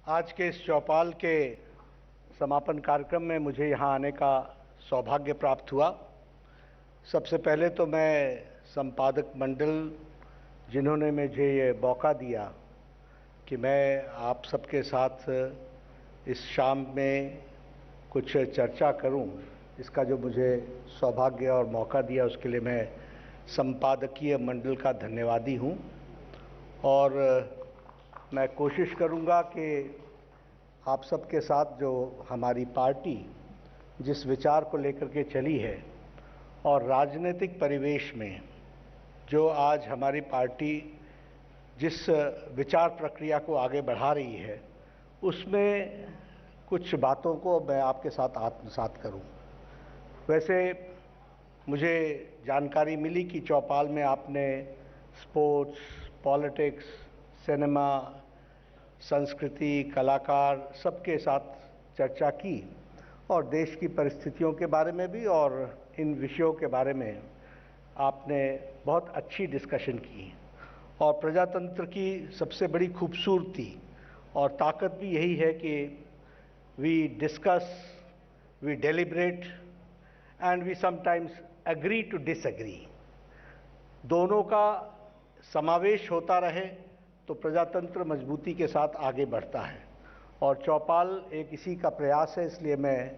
आज के इस चौपाल के समापन कार्यक्रम में मुझे यहाँ आने का सौभाग्य प्राप्त हुआ। सबसे पहले तो मैं संपादक मंडल जिन्होंने मुझे ये मौका दिया कि मैं आप सबके साथ इस शाम में कुछ चर्चा करूं, इसका जो मुझे सौभाग्य और मौका दिया उसके लिए मैं संपादकीय मंडल का धन्यवादी हूं। और मैं कोशिश करूंगा कि आप सबके साथ जो हमारी पार्टी जिस विचार को लेकर के चली है और राजनीतिक परिवेश में जो आज हमारी पार्टी जिस विचार प्रक्रिया को आगे बढ़ा रही है, उसमें कुछ बातों को मैं आपके साथ आत्मसात करूं। वैसे मुझे जानकारी मिली कि चौपाल में आपने स्पोर्ट्स, पॉलिटिक्स, सिनेमा, संस्कृति, कलाकार सबके साथ चर्चा की और देश की परिस्थितियों के बारे में भी और इन विषयों के बारे में आपने बहुत अच्छी डिस्कशन की। और प्रजातंत्र की सबसे बड़ी खूबसूरती और ताकत भी यही है कि we discuss, we deliberate and we sometimes agree to disagree. दोनों का समावेश होता रहे तो प्रजातंत्र मजबूती के साथ आगे बढ़ता है और चौपाल एक इसी का प्रयास है। इसलिए मैं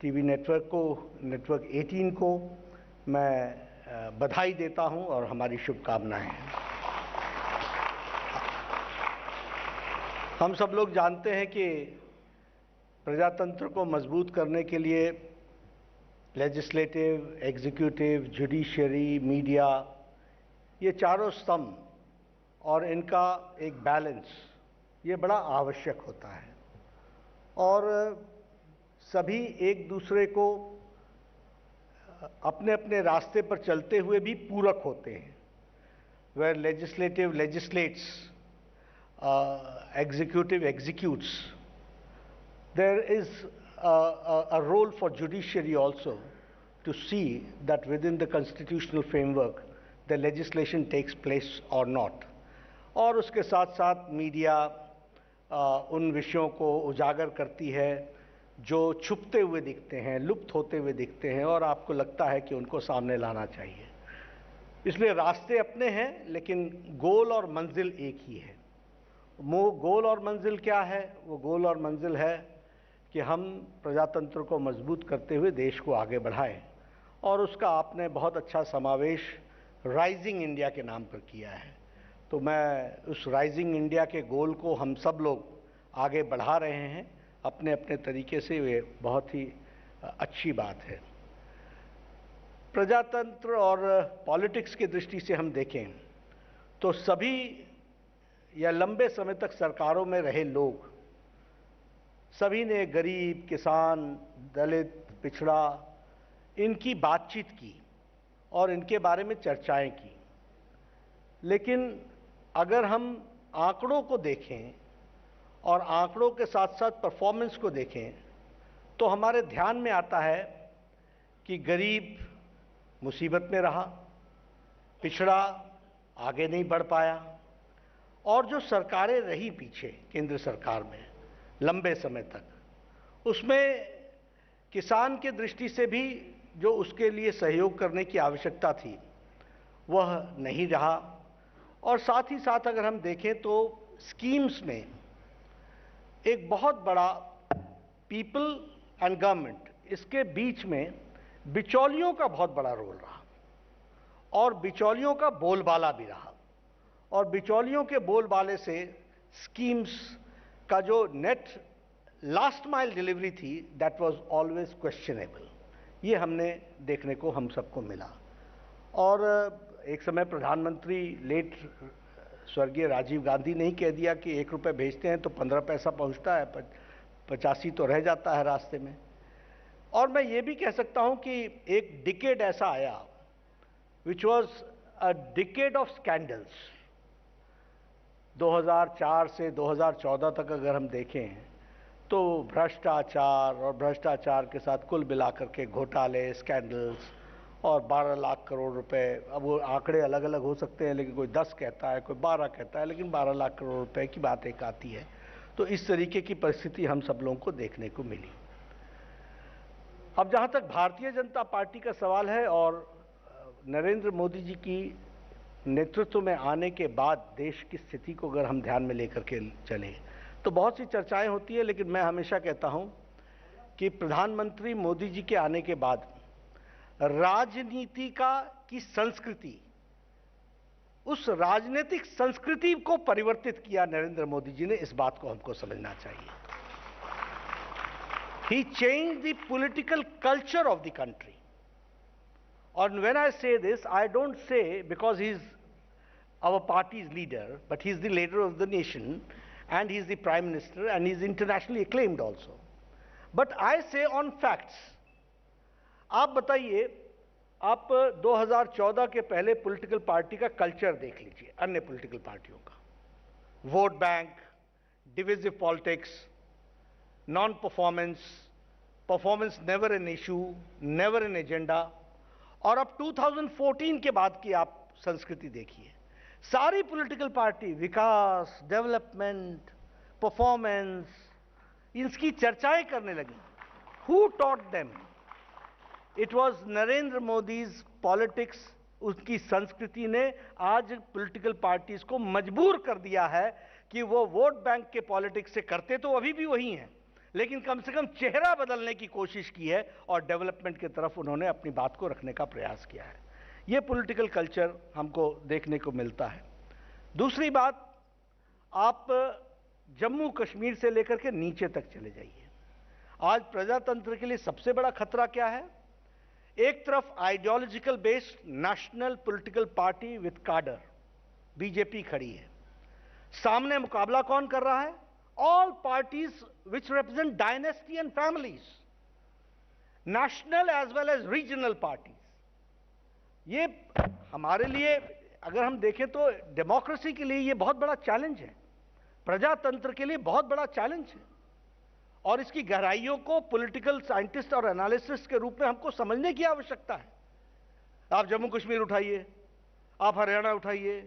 टीवी नेटवर्क को, नेटवर्क 18 को मैं बधाई देता हूं और हमारी शुभकामनाएं हैं। हम सब लोग जानते हैं कि प्रजातंत्र को मजबूत करने के लिए लेजिस्लेटिव, एग्जीक्यूटिव, जुडिशरी, मीडिया, ये चारों स्तंभ और इनका एक बैलेंस ये बड़ा आवश्यक होता है और सभी एक दूसरे को अपने अपने रास्ते पर चलते हुए भी पूरक होते हैं। Where legislative legislates, executive executes, there is a role for judiciary also to see that within the constitutional framework the legislation takes place or not. और उसके साथ साथ मीडिया उन विषयों को उजागर करती है जो छुपते हुए दिखते हैं, लुप्त होते हुए दिखते हैं और आपको लगता है कि उनको सामने लाना चाहिए। इसलिए रास्ते अपने हैं लेकिन गोल और मंजिल एक ही है। गोल और मंजिल क्या है? वो गोल और मंजिल है कि हम प्रजातंत्र को मजबूत करते हुए देश को आगे बढ़ाएं और उसका आपने बहुत अच्छा समावेश राइजिंग इंडिया के नाम पर किया है। तो मैं उस राइजिंग इंडिया के गोल को हम सब लोग आगे बढ़ा रहे हैं अपने अपने तरीके से, ये बहुत ही अच्छी बात है। प्रजातंत्र और पॉलिटिक्स की दृष्टि से हम देखें तो सभी या लंबे समय तक सरकारों में रहे लोग सभी ने गरीब, किसान, दलित, पिछड़ा इनकी बातचीत की और इनके बारे में चर्चाएं की। लेकिन अगर हम आंकड़ों को देखें और आंकड़ों के साथ साथ परफॉर्मेंस को देखें तो हमारे ध्यान में आता है कि गरीब मुसीबत में रहा, पिछड़ा आगे नहीं बढ़ पाया और जो सरकारें रही पीछे केंद्र सरकार में लंबे समय तक, उसमें किसान के दृष्टि से भी जो उसके लिए सहयोग करने की आवश्यकता थी वह नहीं रहा। और साथ ही साथ अगर हम देखें तो स्कीम्स में एक बहुत बड़ा पीपल एंड गवर्नमेंट, इसके बीच में बिचौलियों का बहुत बड़ा रोल रहा और बिचौलियों का बोलबाला भी रहा और बिचौलियों के बोलबाले से स्कीम्स का जो नेट लास्ट माइल डिलीवरी थी दैट वाज ऑलवेज क्वेश्चनेबल। ये हमने देखने को हम सबको मिला। और एक समय प्रधानमंत्री लेट स्वर्गीय राजीव गांधी ने ही कह दिया कि 1 रुपये भेजते हैं तो 15 पैसा पहुंचता है, 85 तो रह जाता है रास्ते में। और मैं ये भी कह सकता हूं कि एक डिकेड ऐसा आया which was a decade of scandals. 2004 से 2014 तक अगर हम देखें तो भ्रष्टाचार और भ्रष्टाचार के साथ कुल मिलाकर के घोटाले, स्कैंडल्स और 12 लाख करोड़ रुपए, अब वो आंकड़े अलग अलग हो सकते हैं लेकिन कोई 10 कहता है, कोई 12 कहता है, लेकिन 12 लाख करोड़ रुपए की बात एक आती है। तो इस तरीके की परिस्थिति हम सब लोगों को देखने को मिली। अब जहां तक भारतीय जनता पार्टी का सवाल है और नरेंद्र मोदी जी की नेतृत्व में आने के बाद देश की स्थिति को अगर हम ध्यान में लेकर के चले तो बहुत सी चर्चाएं होती है, लेकिन मैं हमेशा कहता हूं कि प्रधानमंत्री मोदी जी के आने के बाद राजनीति की संस्कृति, उस राजनीतिक संस्कृति को परिवर्तित किया नरेंद्र मोदी जी ने। इस बात को हमको समझना चाहिए। He changed the political culture of the country. And when I say this, I don't say because he's our party's leader, but he's the leader of the nation, and he's the prime minister, and he's internationally acclaimed also. But I say on facts. आप बताइए, आप 2014 के पहले political party का culture देख लीजिए, अन्य political पार्टियों का। Vote bank, divisive politics, non performance, performance never an issue, never an agenda. और अब 2014 के बाद की आप संस्कृति देखिए, सारी पॉलिटिकल पार्टी विकास, डेवलपमेंट, परफॉर्मेंस, इसकी चर्चाएं करने लगी। Who taught them? It was Narendra Modi's politics. उसकी संस्कृति ने आज पॉलिटिकल पार्टीज को मजबूर कर दिया है कि वो वोट बैंक के पॉलिटिक्स से करते तो अभी भी वही हैं, लेकिन कम से कम चेहरा बदलने की कोशिश की है और डेवलपमेंट की तरफ उन्होंने अपनी बात को रखने का प्रयास किया है। ये पॉलिटिकल कल्चर हमको देखने को मिलता है। दूसरी बात, आप जम्मू कश्मीर से लेकर के नीचे तक चले जाइए। आज प्रजातंत्र के लिए सबसे बड़ा खतरा क्या है? एक तरफ ideological based national political party with cadre BJP खड़ी है, सामने मुकाबला कौन कर रहा है? All parties which represent dynasty and families, national as well as regional parties. ये हमारे लिए अगर हम देखें तो डेमोक्रेसी के लिए ये बहुत बड़ा चैलेंज है, प्रजातंत्र के लिए बहुत बड़ा चैलेंज है, और इसकी गहराइयों को पॉलिटिकल साइंटिस्ट और एनालिसिस्ट के रूप में हमको समझने की आवश्यकता है। आप जम्मू कश्मीर उठाइए, आप हरियाणा उठाइए,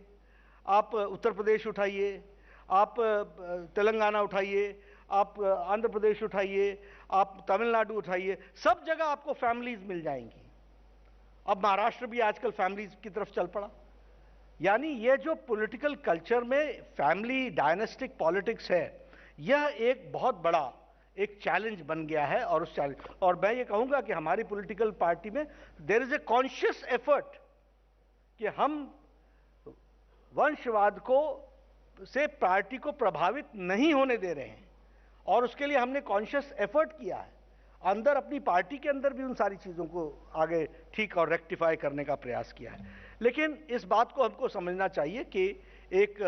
आप उत्तर प्रदेश उठाइए, आप तेलंगाना उठाइए, आप आंध्र प्रदेश उठाइए, आप तमिलनाडु उठाइए, सब जगह आपको फैमिलीज मिल जाएंगी। अब महाराष्ट्र भी आजकल फैमिलीज की तरफ चल पड़ा। यानी ये जो पॉलिटिकल कल्चर में फैमिली डायनेस्टिक पॉलिटिक्स है, यह एक बहुत बड़ा एक चैलेंज बन गया है। और उस चैलेंज, और मैं ये कहूंगा कि हमारी पॉलिटिकल पार्टी में there is a conscious effort कि हम वंशवाद को से पार्टी को प्रभावित नहीं होने दे रहे हैं, और उसके लिए हमने कॉन्शियस एफर्ट किया है। अंदर अपनी पार्टी के अंदर भी उन सारी चीज़ों को आगे ठीक और रेक्टिफाई करने का प्रयास किया है। लेकिन इस बात को हमको समझना चाहिए कि एक